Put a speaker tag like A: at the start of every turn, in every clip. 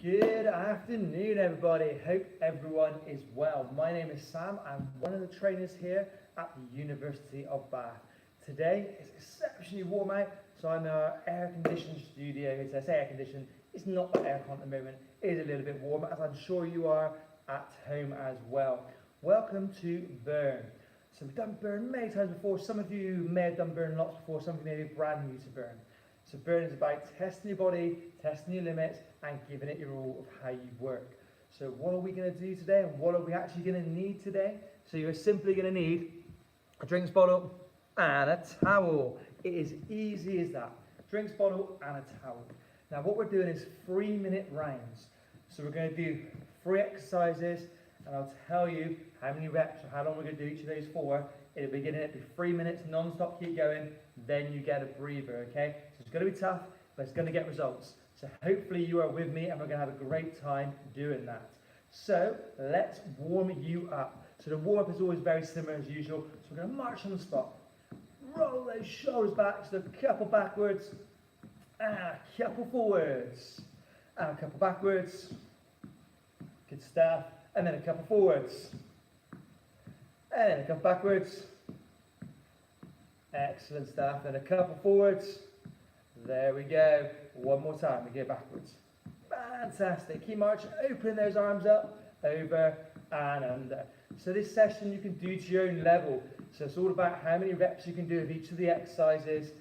A: Good afternoon, everybody. Hope everyone is well. My name is Sam. I'm one of the trainers here at the University of Bath. Today is exceptionally warm out, so I'm in our air-conditioned studio. As I say air-conditioned, it's not that aircon at the moment. It is a little bit warm, as I'm sure you are at home as well. Welcome to Burn. So we've done Burn many times before. Some of you may have done Burn lots before. Some of you may be brand new to Burn. So Burn is about testing your body, testing your limits, and giving it your all of how you work. So what are we going to do today, and what are we actually going to need today? So you're simply going to need a drinks bottle and a towel. It is easy as that. Drinks bottle and a towel. Now what we're doing is 3-minute rounds. So we're going to do 3 exercises, and I'll tell you how many reps or how long we're going to do each of those for. In the beginning, it'll be 3 minutes non-stop, keep going, then you get a breather, okay? So it's going to be tough, but it's going to get results. So hopefully you are with me, and we're going to have a great time doing that. So let's warm you up. So the warm-up is always very similar as usual. So we're going to march on the spot. Roll those shoulders back, so a couple backwards, and a couple forwards, and a couple backwards. Good stuff. And then a couple forwards. And then a couple backwards. Excellent stuff. And a couple forwards. There we go. One more time. We go backwards. Fantastic. Keep marching. Open those arms up, over and under. So this session you can do to your own level. So it's all about how many reps you can do of each of the exercises.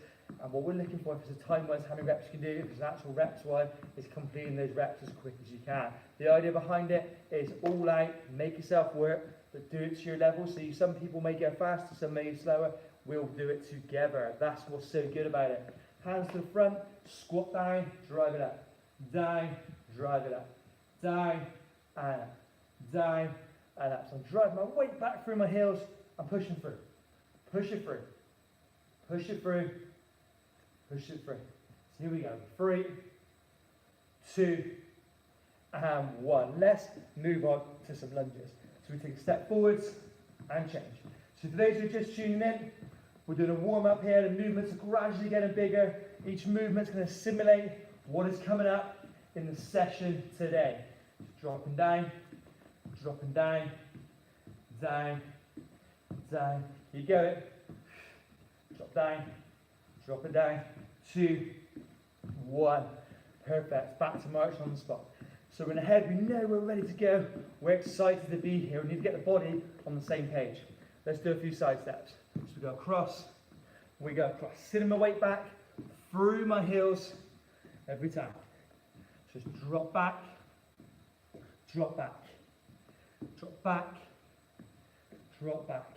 A: And what we're looking for, if it's a time-wise, how many reps you can do. If it's an actual reps-wise, is completing those reps as quick as you can. The idea behind it is all out, make yourself work, but do it to your level. So some people may go faster, some may go slower. We'll do it together. That's what's so good about it. Hands to the front, squat down, drive it up. Down, drive it up. Down, and up. Down, and up. So I'm driving my weight back through my heels. I'm pushing through. Push it through. Push it through. Push it through. So here we go. 3, 2, and 1. Let's move on to some lunges. So we take a step forwards and change. So for those who are just tuning in, we're doing a warm up here. The movements are gradually getting bigger. Each movement's going to simulate what is coming up in the session today. Dropping down, dropping down, down, down. You get it. Drop down, drop it down. 2, 1. Perfect. Back to march on the spot. So we're in the head, we know we're ready to go. We're excited to be here. We need to get the body on the same page. Let's do a few side steps. So we go across, we go across. Sitting my weight back through my heels every time. Just drop back, drop back, drop back, drop back.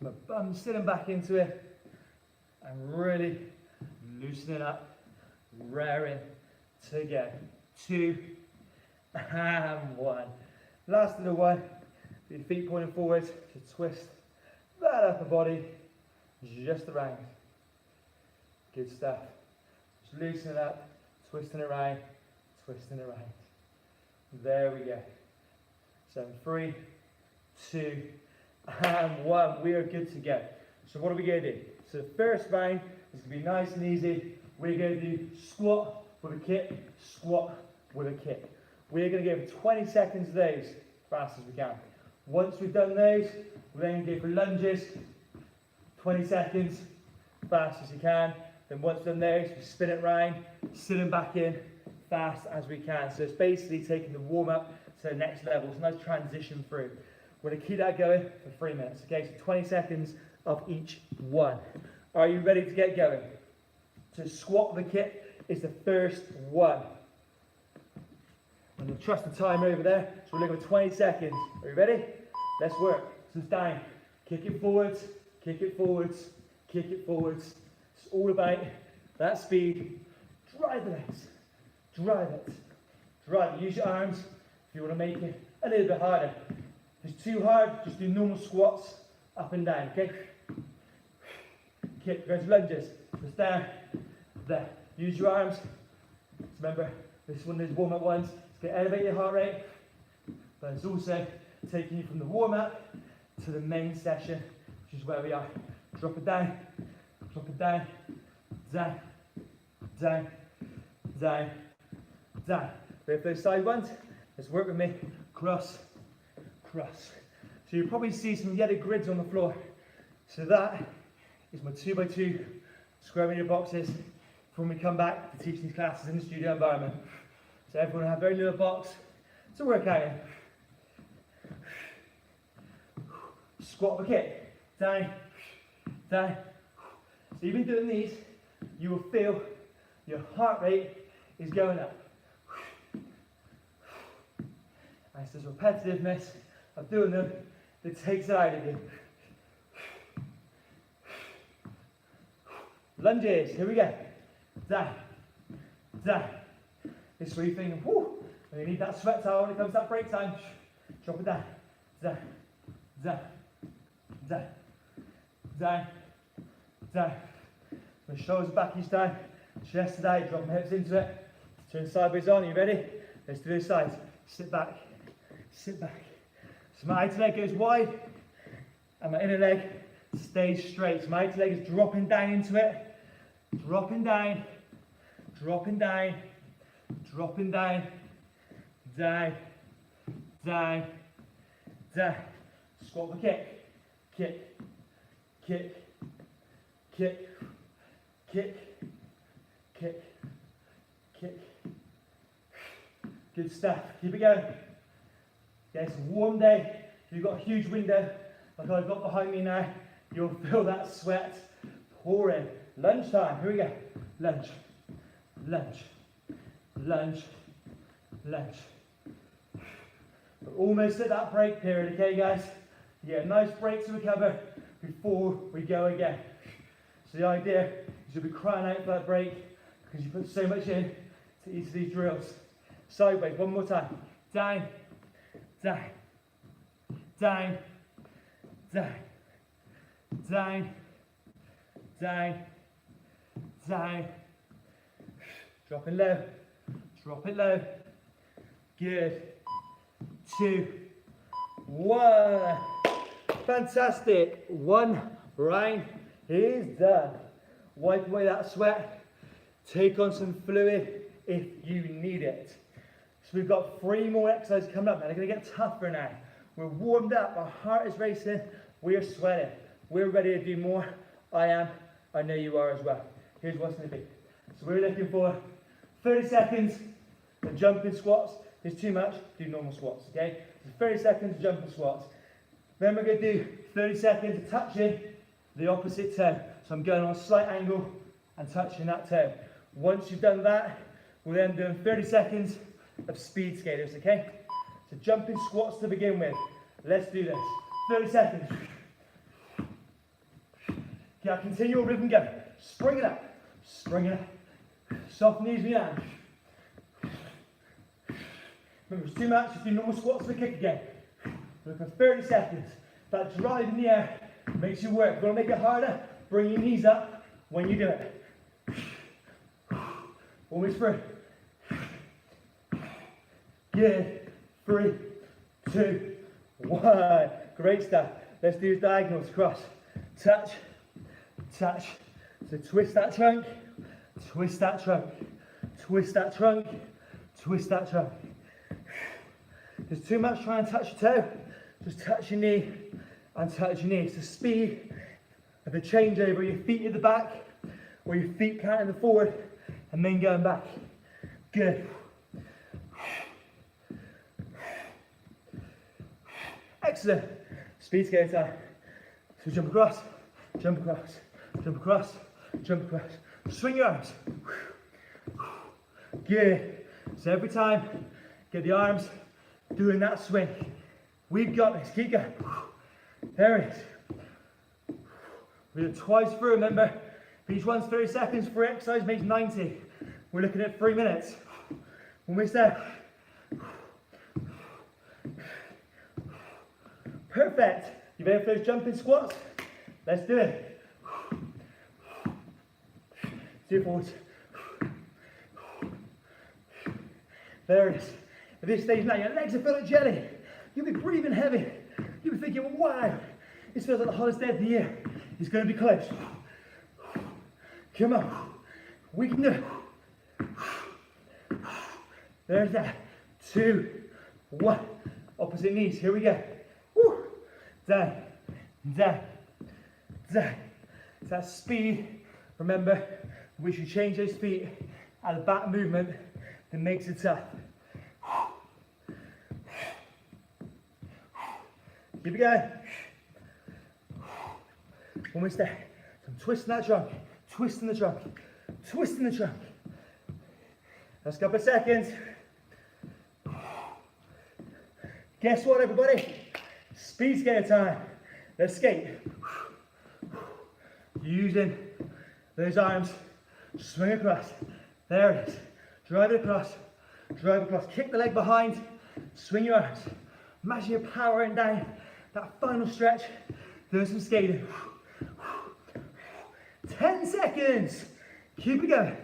A: So my bum's sitting back into it and really loosening up, raring to go. 2 and 1. Last little one. Your feet pointing forwards to twist that upper body just around. Good stuff. Just loosen it up, twisting it around, twisting it around. There we go. So 3, 2, and 1. We are good to go. So what are we going to do? So the first round is going to be nice and easy. We're going to do squat with a kick, squat with a kick. We're going to go for 20 seconds of those as fast as we can. Once we've done those, we're then going to go for lunges, 20 seconds, fast as you can. Then once done those, we spin it round, sitting back in, fast as we can. So it's basically taking the warm up to the next level. It's a nice transition through. We're going to keep that going for 3 minutes. Okay, so 20 seconds of each one. Are you ready to get going? So squat with a kick is the first one. I'm going to trust the timer over there. So we're looking for 20 seconds. Are you ready? Let's work. So it's down. Kick it forwards, kick it forwards, kick it forwards. It's all about that speed. Drive the legs. Drive it. Drive it. Use your arms if you want to make it a little bit harder. If it's too hard, just do normal squats up and down, okay? Kick, go to lunges. Just down, there. Use your arms. Just remember, this is one of those warm-up ones. It's going to elevate your heart rate, but it's also taking you from the warm-up to the main session, which is where we are. Drop it down, down, down, down, down, down. Ready for those side ones? Let's work with me. Cross, cross. So you'll probably see some yellow grids on the floor. So that is my 2x2 square meter boxes for when we come back to teach these classes in the studio environment. So everyone will have their little box to work out in. Squat the kick. Down, down. So even doing these, you will feel your heart rate is going up. And it's this repetitiveness of doing them that takes it out of you. Lunges, here we go. Down, down. This is where you're thinking, whoo, and you need that sweat towel when it comes to that break time. Drop it down, down, down, down, down, down. My shoulders back each time, chest today, drop my hips into it. Turn sideways on, are you ready? Let's do those sides. Sit back, sit back. So my outer leg goes wide, and my inner leg stays straight. So my outer leg is dropping down into it, dropping down, dropping down, dropping down, down, down, down. Squat the kick, kick, kick, kick, kick, kick, kick. Good stuff. Keep it going. Okay, it's a warm day. If you've got a huge window, like I've got behind me now, you'll feel that sweat pouring. Lunge time. Here we go. Lunge, lunge, lunge, lunge. We're almost at that break period, okay, guys? You get a nice break to recover before we go again. So the idea is you'll be crying out for that break because you put so much in to each of these drills. Sideways, one more time. Down, down, down, down, down, down, down. Drop it low, drop it low. Good. 2, 1. Fantastic. 1 round is done. Wipe away that sweat. Take on some fluid if you need it. So we've got 3 more exercises coming up now. They're going to get tougher now. We're warmed up. Our heart is racing. We are sweating. We're ready to do more. I am. I know you are as well. Here's what's going to be. So we're looking for 30 seconds of jumping squats. If it's too much, do normal squats, okay? So 30 seconds of jumping squats. Then we're going to do 30 seconds of touching the opposite toe. So I'm going on a slight angle and touching that toe. Once you've done that, we're then doing 30 seconds of speed skaters, okay? So jumping squats to begin with. Let's do this. 30 seconds. Okay, I'll continue your rhythm going. Spring it up. Spring it up. Soft knees and arms. Remember, if it's too much, just do normal squats to the kick again. Look for 30 seconds. That drive in the air makes you work. If you want to make it harder, bring your knees up when you do it. Almost through. Good. 3, 2, 1. Great stuff. Let's do diagonals. Cross. Touch. Touch. So twist that trunk. Twist that trunk. Twist that trunk. Twist that trunk. There's too much trying to touch your toe. Just touch your knee and touch your knee. It's the speed of the changeover. Your feet at the back or your feet planting the forward and then going back. Good. Excellent. Speed skating time. So jump across, jump across, jump across, jump across. Swing your arms. Good. So every time, get the arms doing that swing. We've got this. Keep going. There it is. We do it twice through, remember. Each one's 30 seconds. For exercise makes 90. We're looking at 3 minutes. Almost there. Perfect. You ready for those jumping squats? Let's do it. Do it forwards. There it is. At this stage now, your legs are full of jelly. You'll be breathing heavy. You'll be thinking, wow, this feels like the hottest day of the year. It's going to be close. Come on. We can do it. There's that. 2, 1. Opposite knees. Here we go. Woo. Down, down, down. It's that speed, remember, we should change those feet at the back movement that makes it tough. Keep it going. Almost there. So I'm twisting that trunk, twisting the trunk, twisting the trunk. Last couple of seconds. Guess what, everybody? Speed skater time. Let's skate. Using those arms, swing across. There it is. Drive it across. Drive across. Kick the leg behind. Swing your arms. Imagine you're powering down that final stretch. Doing some skating. 10 seconds. Keep it going.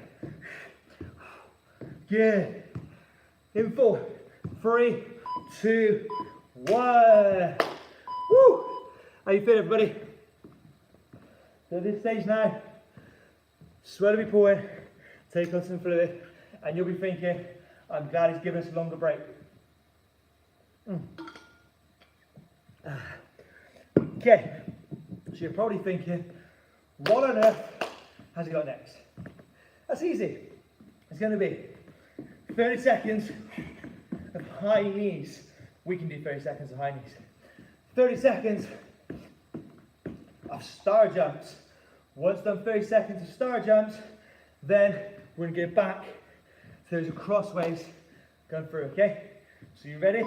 A: Good. In 4, 3, 2, 1. Woo! How you feel, everybody? So at this stage now, sweat will be pouring, take on some fluid, and you'll be thinking, I'm glad he's given us a longer break. Okay, so you're probably thinking, what on earth has he got next? That's easy. It's going to be 30 seconds of high knees. We can do 30 seconds of high knees. 30 seconds of star jumps. Once done 30 seconds of star jumps, then we're going to go back to those crossways going through, okay? So you ready?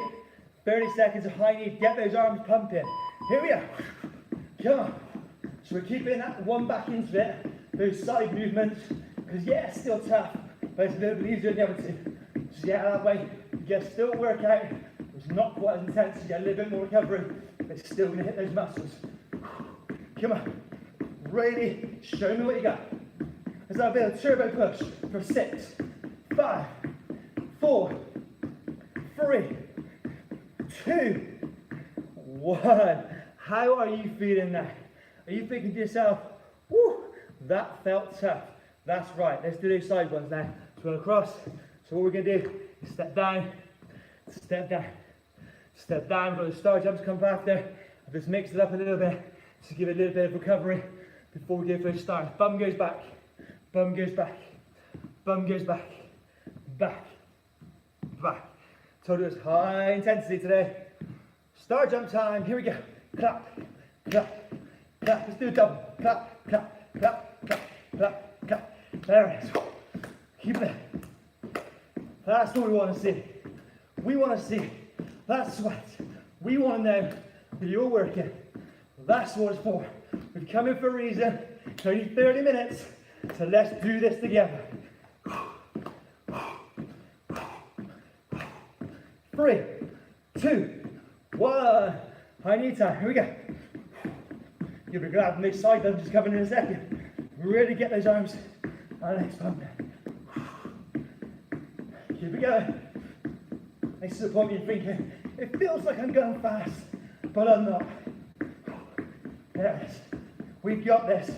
A: 30 seconds of high knees. Get those arms pumping. Here we are. Come on. So we're keeping that one back into it. Those side movements. Because yeah, it's still tough, but it's a little bit easier than the other two. So yeah, that way you get still workout. It's not quite as intense. You get a little bit more recovery, but it's still going to hit those muscles. Come on. Really show me what you got. Let's have a bit of turbo push for 6, 5, 4, 3, 2, 1. How are you feeling now? Are you thinking to yourself, whoo, that felt tough? That's right. Let's do those side ones now. So we're going to cross. So what we're going to do is step down, step down, step down. We've got the star jumps come after. I've just mixed it up a little bit to give it a little bit of recovery before we go for a start. Bum goes back, bum goes back, bum goes back, back, back. Told you it's high intensity today. Star jump time. Here we go. Clap, clap, clap. Let's do a double. Clap, clap, clap, clap, clap, clap. There it is. Keep it. That's what we want to see. We want to see that sweat. We want to know that you're working. That's what it's for. We've come in for a reason. It's only 30 minutes, so let's do this together. 3, 2, 1. High knee time. Here we go. You'll be glad when this side lunge is coming in a second. Really get those arms and legs pumping. Keep it going. This is the point where you're thinking, it feels like I'm going fast, but I'm not. There it is. We've got this.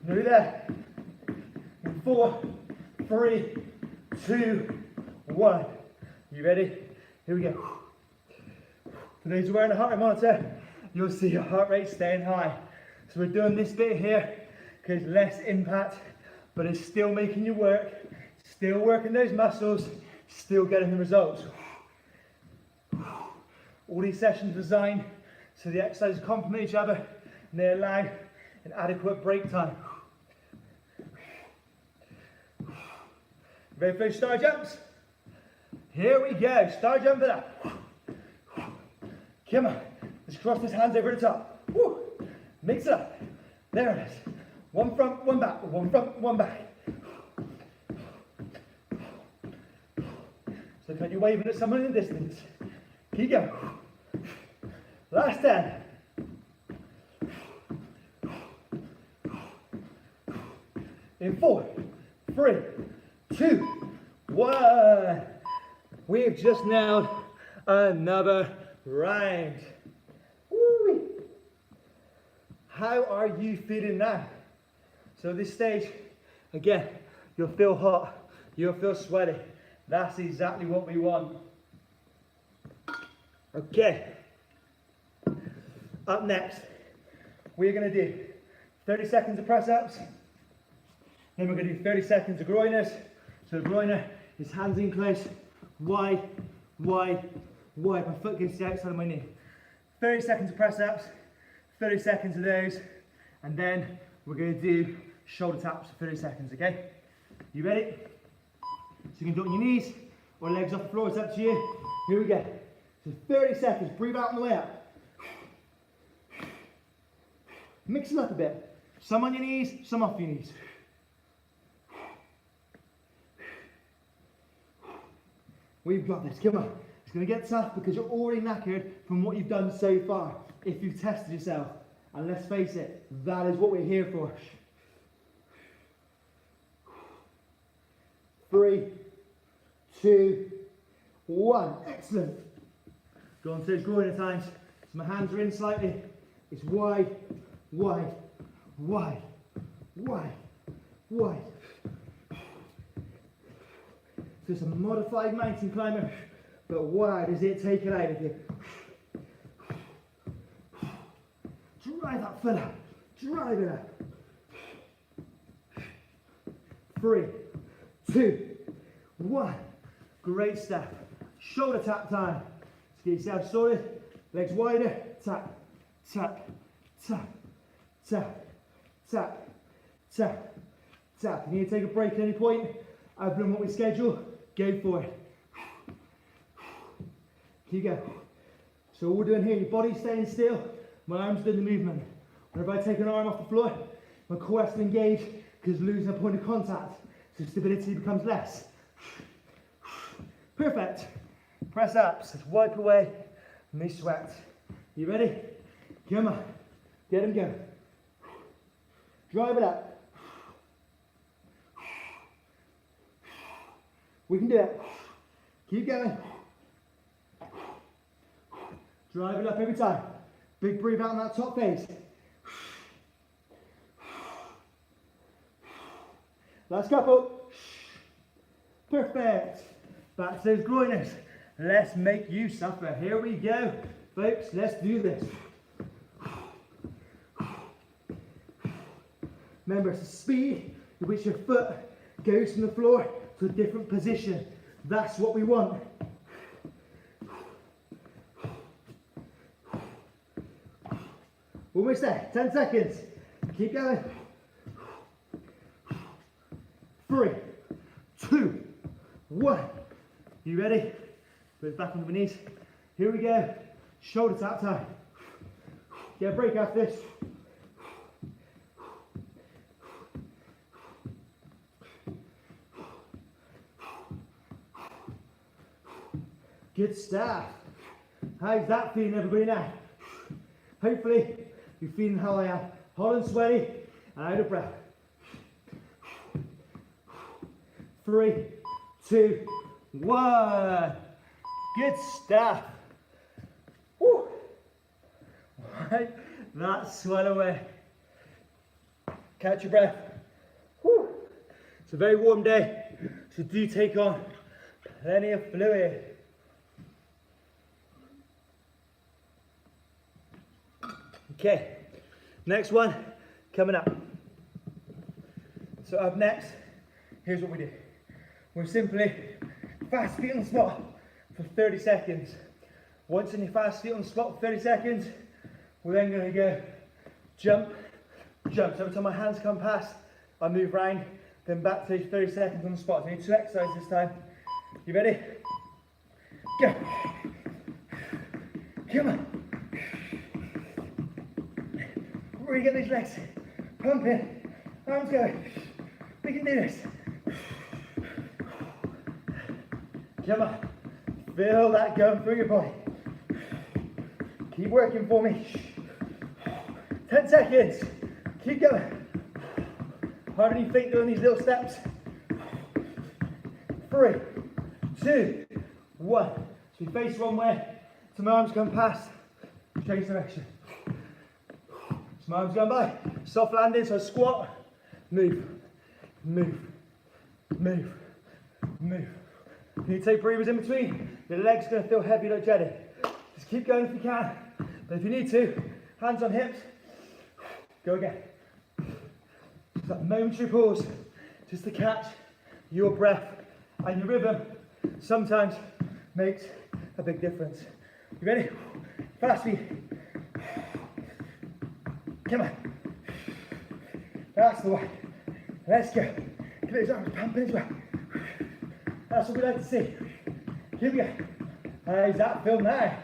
A: Nearly there. In 4, 3, 2, 1. You ready? Here we go. For those who are wearing a heart rate monitor, you'll see your heart rate staying high. So we're doing this bit here because less impact, but it's still making you work, still working those muscles, still getting the results. All these sessions are designed so the exercises complement each other and they allow an adequate break time. Ready for those star jumps? Here we go, star jump it up. Come on, let's cross these hands over the top. Woo. Mix it up. There it is. One front, one back, one front, one back. So can you waving at someone in the distance? Keep going. Last 10. In 4, 3, 2, 1. We've just nailed another round. Woo-wee. How are you feeling now? So at this stage, Again, you'll feel hot, you'll feel sweaty. That's exactly what we want. Okay. Up next, we're going to do 30 seconds of press-ups. Then we're going to do 30 seconds of groiners. So the groiner is hands in close, wide, wide, wide. My foot goes to the outside of my knee. 30 seconds of press-ups, 30 seconds of those, and then we're going to do shoulder taps for 30 seconds, okay? You ready? So you can do it on your knees or legs off the floor, it's up to you. Here we go. So 30 seconds, breathe out on the way up. Mix it up a bit. Some on your knees, some off your knees. We've got this, come on. It's going to get tough because you're already knackered from what you've done so far. If you've tested yourself, and let's face it, that is what we're here for. 3, 2, 1. Excellent. Go on to those groiner times. So my hands are in slightly. It's wide, wide, wide, wide, wide. So it's a modified mountain climber, but wide as it take it out of you. Drive that foot up. Drive it up. 3, 2, 1. Great step. Shoulder tap time. Let's get yourself sorted. Legs wider. Tap, tap, tap, tap, tap, tap, tap. If you need to take a break at any point, other than what we schedule, go for it. Keep going. So all we're doing here, your body's staying still, my arms doing the movement. Whenever I take an arm off the floor, my core has to engage because losing a point of contact, so stability becomes less. Perfect. Press ups. Let's wipe away me sweat. You ready? Come on. Get them going. Drive it up. We can do it. Keep going. Drive it up every time. Big breathe out on that top phase. Last couple. Perfect. Back to those groiners. Let's make you suffer. Here we go. Folks, let's do this. Remember, it's the speed at which your foot goes from the floor to a different position. That's what we want. Almost there. 10 seconds. Keep going. 3, 2, 1. You ready? Put it back on the knees. Here we go. Shoulder tap time. Get a break after this. Good stuff. How's that feeling, everybody, now? Hopefully, you're feeling how I am. Hot and sweaty and out of breath. 3, 2, 1. Good stuff. Woo. Right, that sweat away. Catch your breath. Woo. It's a very warm day, so do take on plenty of fluid. Okay, next one coming up. So up next, here's what we do. We're simply fast feet on the spot for 30 seconds. Once in your fast feet on the spot for 30 seconds, we're then going to go jump, jump. So every time my hands come past, I move round, then back to 30 seconds on the spot. So I need 2 exercises this time. You ready? Go. Come on. Really get these legs pumping, arms going. We can do this. Come on, feel that going through your body. Keep working for me. 10 seconds. Keep going. Harder than you think doing these little steps. 3, 2, 1. So you face one way, so my arms come past, change direction. So my arms going by, soft landing, so squat, move. move, move, move. You take breathers in between. Your leg's going to feel heavy like jelly. Just keep going if you can. But if you need to, hands on hips. Go again. Just that momentary pause, just to catch your breath and your rhythm. Sometimes makes a big difference. You ready? Fast feet. Come on. That's the way. Let's go. Get those arms pumping as well. That's what we like to see. Here we go. How's that feel now?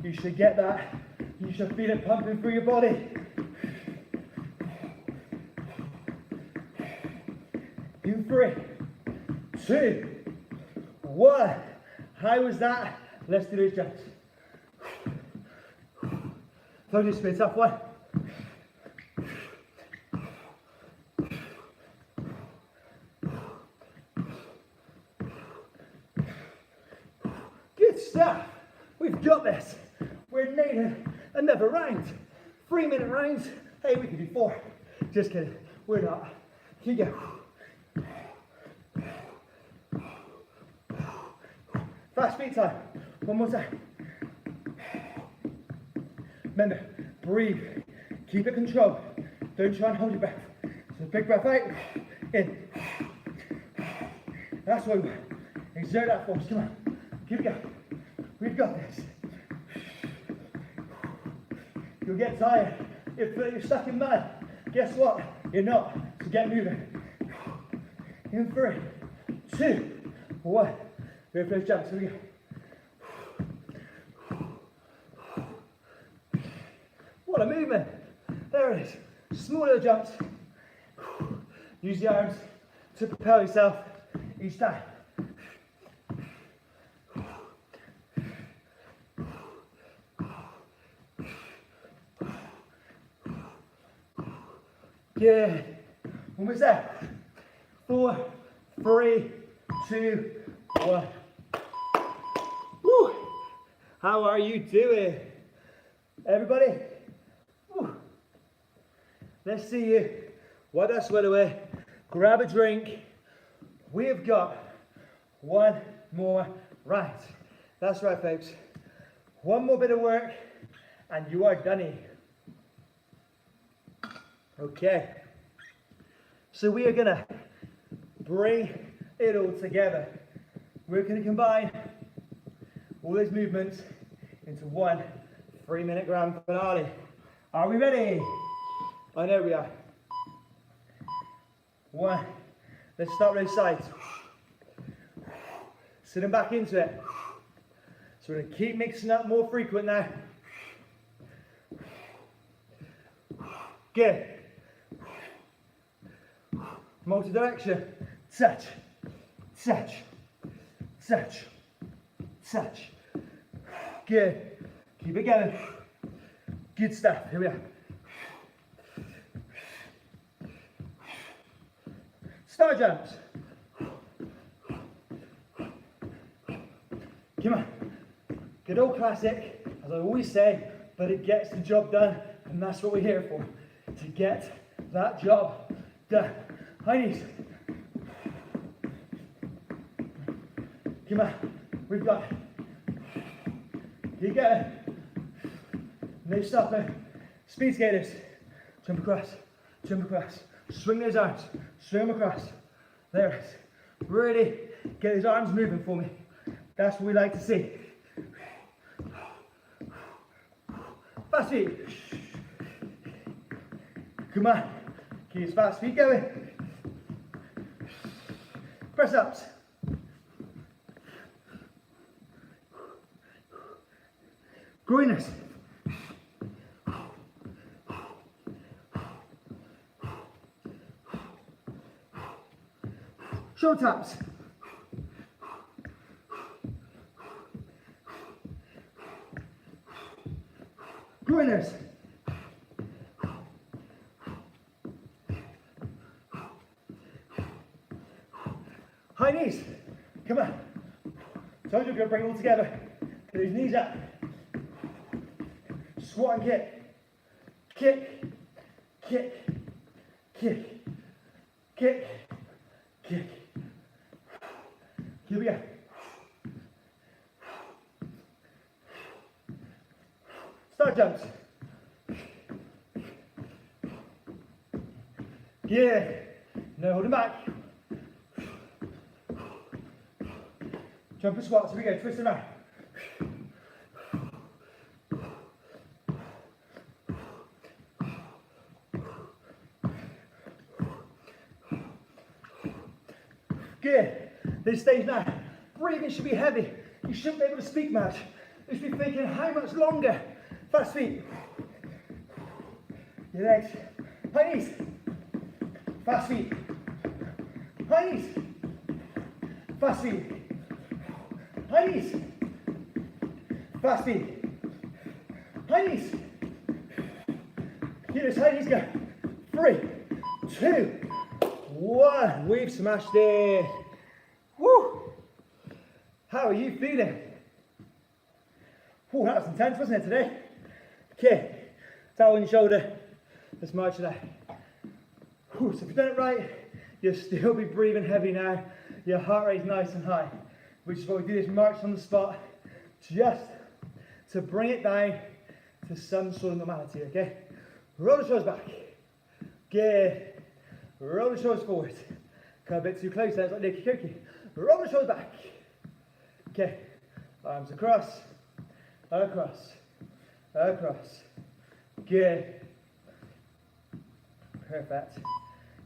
A: You should get that. You should feel it pumping through your body. In 3, 2, 1. How was that? Let's do those jumps. Told you it's been a tough one. Good stuff. We've got this. We're nailing another round. 3-minute rounds. Hey, we could do 4. Just kidding. We're not. Here you go. Fast feet time. One more time. Remember, breathe. Keep it controlled. Don't try and hold your breath. So big breath out. In. That's what we want. Exert that force. Come on. Keep it going. We've got this. You'll get tired. If you're stuck in mud, guess what? You're not. So get moving. In 3, 2, 1. Go for those jumps. Here we go. What a movement. There it is. Small little jumps. Use the arms to propel yourself each time. Good. Almost there. 4, 3, 2, 1. Woo. How are you doing? Everybody? Woo. Let's see you. Wipe that sweat away. Grab a drink. We have got one more round. That's right, folks. One more bit of work and you are done. Okay. So we are going to bring it all together. We're going to combine all those movements into one 3-minute grand finale. Are we ready? I know we are. 1. Let's start with those sides. Sitting back into it. So we're going to keep mixing up more frequent now. Good. Multi-direction. Touch. Touch. Touch. Touch. Good. Keep it going. Good stuff. Here we are. Star jumps. Come on. Good old classic, as I always say, but it gets the job done, and that's what we're here for. To get that job done. High knees. Come on. We've got it. Keep going. No stopping. Speed skaters. Jump across. Jump across. Swing those arms. Swing them across. There it is. Really get those arms moving for me. That's what we like to see. Fast feet. Come on. Keep his fast feet going. Press ups. Groiners. Shoulder taps. Groiners. High knees. Come on. Told you we're going to bring it all together. Get these knees up. Squat and kick. Kick. Kick. Kick. kick, kick. Here we go. Start jumps. Yeah. No holding back. Jump and squats. Here we go. Twist around. Good. This stage now. Breathing should be heavy. You shouldn't be able to speak much. You should be thinking, how much longer? Fast feet. Your legs. High knees. Fast feet. High knees. Fast feet. High knees. Fast feet. High knees. Here those high knees go. 3, 2, 1. We've smashed it. Woo! How are you feeling? That was intense, wasn't it, today? Okay, towel on your shoulder. Let's march it out. So if you've done it right, you'll still be breathing heavy now. Your heart rate's nice and high, which is what we do, is march on the spot, just to bring it down to some sort of normality, okay? Roll the shoulders back. Good. Roll the shoulders forward. Come a bit too close there, it's like Nicky Cookie. Roll the shoulders back. Okay, arms across, across, across. Good. Perfect.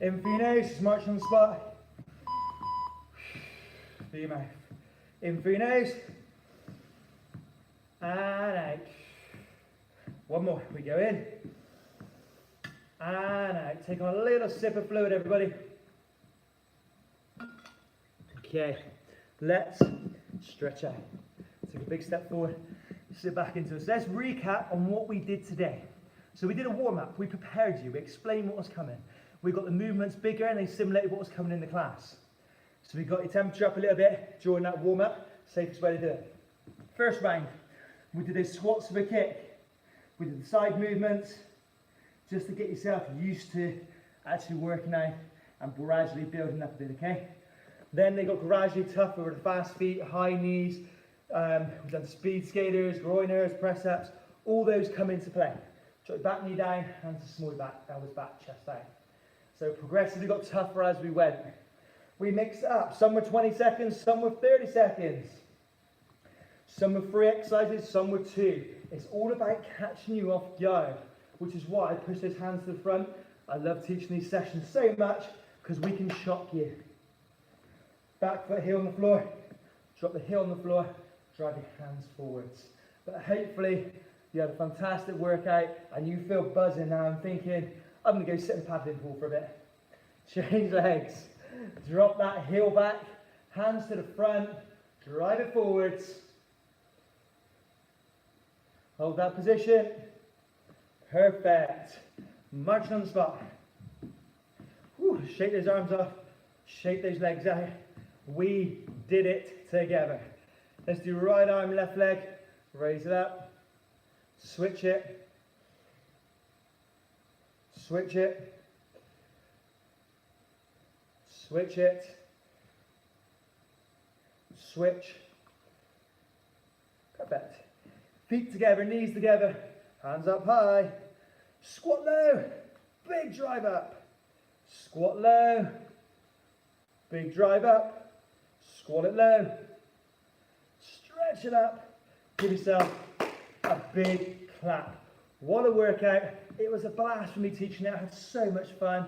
A: In through your nose, just march on the spot. Through your mouth. In through your nose. And out. One more. We go in. And out. Take on a little sip of fluid, everybody. Okay. Let's stretch out. Take a big step forward. Sit back into it. So let's recap on what we did today. So we did a warm-up. We prepared you. We explained what was coming. We got the movements bigger and they simulated what was coming in the class. So we got your temperature up a little bit during that warm-up. Safest way to do it. First round, we did those squats with a kick. We did the side movements just to get yourself used to actually working out and gradually building up a bit, okay? Then they got gradually tougher with the fast feet, high knees. We've done speed skaters, groiners, press-ups. All those come into play. Drop your back knee down, hands to small back, elbows back, chest down. So progressively got tougher as we went. We mixed it up. Some were 20 seconds, some were 30 seconds. Some were 3 exercises, some were 2. It's all about catching you off guard, which is why I push those hands to the front. I love teaching these sessions so much because we can shock you. Back foot, heel on the floor. Drop the heel on the floor. Drive your hands forwards. But hopefully you had a fantastic workout and you feel buzzing now and thinking, I'm going to go sit in the paddling pool for a bit. Change legs. Drop that heel back. Hands to the front. Drive it forwards. Hold that position. Perfect. Marching on the spot. Whew, shake those arms off. Shake those legs out. We did it together. Let's do right arm, left leg. Raise it up. Switch it. Switch it. Switch it. Switch. Perfect. Feet together, knees together. Hands up high. Squat low. Big drive up. Squat low. Big drive up. Squat it low. Stretch it up. Give yourself a big clap. What a workout. It was a blast for me teaching it. I had so much fun.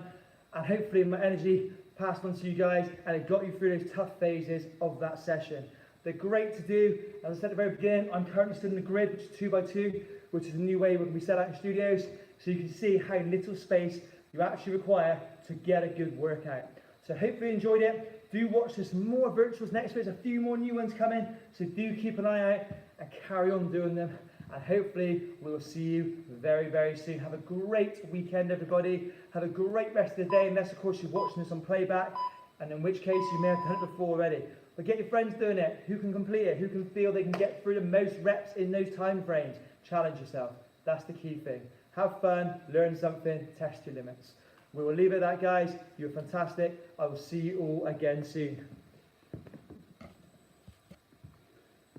A: And hopefully my energy passed on to you guys and it got you through those tough phases of that session. They're great to do. As I said at the very beginning, I'm currently stood in the grid, which is 2x2, which is a new way we're going to be set out in studios. So you can see how little space you actually require to get a good workout. So hopefully you enjoyed it. Do watch this more virtuals next week. There's a few more new ones coming. So do keep an eye out and carry on doing them. And hopefully we will see you very, very soon. Have a great weekend, everybody. Have a great rest of the day, unless, of course, you're watching this on playback, and in which case you may have done it before already. But get your friends doing it. Who can complete it? Who can feel they can get through the most reps in those time frames? Challenge yourself. That's the key thing. Have fun, learn something, test your limits. We will leave it at that, guys. You're fantastic. I will see you all again soon.